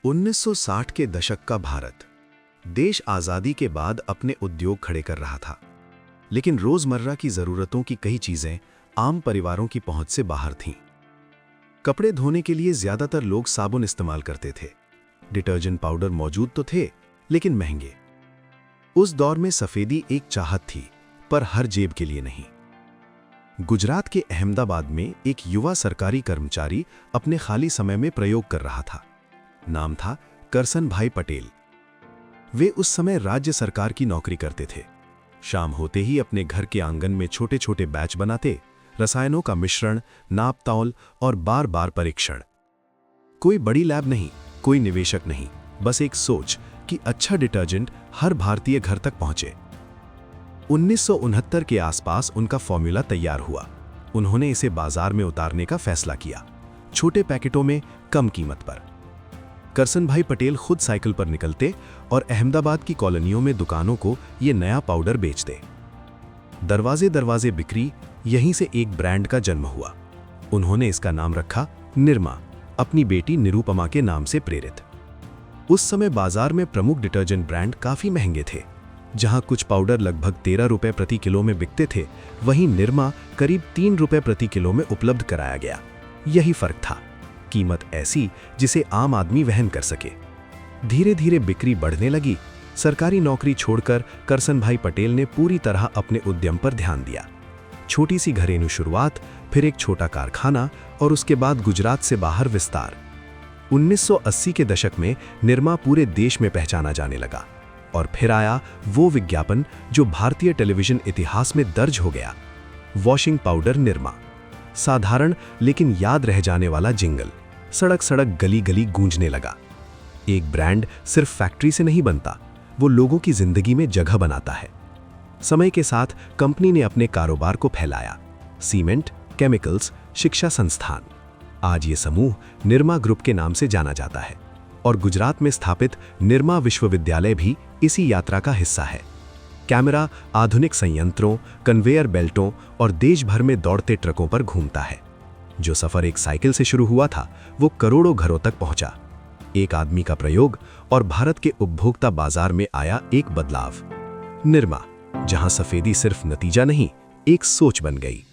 1960 के दशक का भारत देश आज़ादी के बाद अपने उद्योग खड़े कर रहा था, लेकिन रोज़मर्रा की ज़रूरतों की कई चीज़ें आम परिवारों की पहुंच से बाहर थीं। कपड़े धोने के लिए ज़्यादातर लोग साबुन इस्तेमाल करते थे। डिटर्जेंट पाउडर मौजूद तो थे, लेकिन महंगे। उस दौर में सफ़ेदी एक चाहत थी, पर हर जेब के लिए नहीं। गुजरात के अहमदाबाद में एक युवा सरकारी कर्मचारी अपने खाली समय में प्रयोग कर रहा था। नाम था करसन भाई पटेल। वे उस समय राज्य सरकार की नौकरी करते थे। शाम होते ही अपने घर के आंगन में छोटे छोटे बैच बनाते, रसायनों का मिश्रण, नाप तौल और बार बार परीक्षण। कोई बड़ी लैब नहीं, कोई निवेशक नहीं, बस एक सोच कि अच्छा डिटर्जेंट हर भारतीय घर तक पहुंचे। 1969 के आसपास उनका फॉर्मूला तैयार हुआ। उन्होंने इसे बाजार में उतारने का फैसला किया, छोटे पैकेटों में, कम कीमत पर। करसन भाई पटेल खुद साइकिल पर निकलते और अहमदाबाद की कॉलोनियों में दुकानों को ये नया पाउडर बेचते। दरवाजे दरवाजे बिक्री, यहीं से एक ब्रांड का जन्म हुआ। उन्होंने इसका नाम रखा निरमा, अपनी बेटी निरूपमा के नाम से प्रेरित। उस समय बाजार में प्रमुख डिटर्जेंट ब्रांड काफी महंगे थे। जहां कुछ पाउडर लगभग 13 रुपए प्रति किलो में बिकते थे, वहीं निरमा करीब 3 रुपए प्रति किलो में उपलब्ध कराया गया। यही फर्क था, कीमत ऐसी जिसे आम आदमी वहन कर सके। धीरे धीरे बिक्री बढ़ने लगी। सरकारी नौकरी छोड़कर करसन भाई पटेल ने पूरी तरह अपने उद्यम पर ध्यान दिया। छोटी सी घरेलू शुरुआत, फिर एक छोटा कारखाना और उसके बाद गुजरात से बाहर विस्तार। 1980 के दशक में निरमा पूरे देश में पहचाना जाने लगा। और फिर आया वो विज्ञापन जो भारतीय टेलीविजन इतिहास में दर्ज हो गया, वॉशिंग पाउडर निरमा। साधारण लेकिन याद रह जाने वाला जिंगल सड़क सड़क गली गली गूंजने लगा। एक ब्रांड सिर्फ फैक्ट्री से नहीं बनता, वो लोगों की जिंदगी में जगह बनाता है। समय के साथ कंपनी ने अपने कारोबार को फैलाया। सीमेंट, केमिकल्स, शिक्षा संस्थान। आज ये समूह निरमा ग्रुप के नाम से जाना जाता है और गुजरात में स्थापित निरमा विश्वविद्यालय भी इसी यात्रा का हिस्सा है। कैमरा आधुनिक संयंत्रों, कन्वेयर बेल्टों और देश भर में दौड़ते ट्रकों पर घूमता है। जो सफर एक साइकिल से शुरू हुआ था, वो करोड़ों घरों तक पहुंचा। एक आदमी का प्रयोग और भारत के उपभोक्ता बाजार में आया एक बदलाव। निरमा, जहां सफेदी सिर्फ नतीजा नहीं, एक सोच बन गई।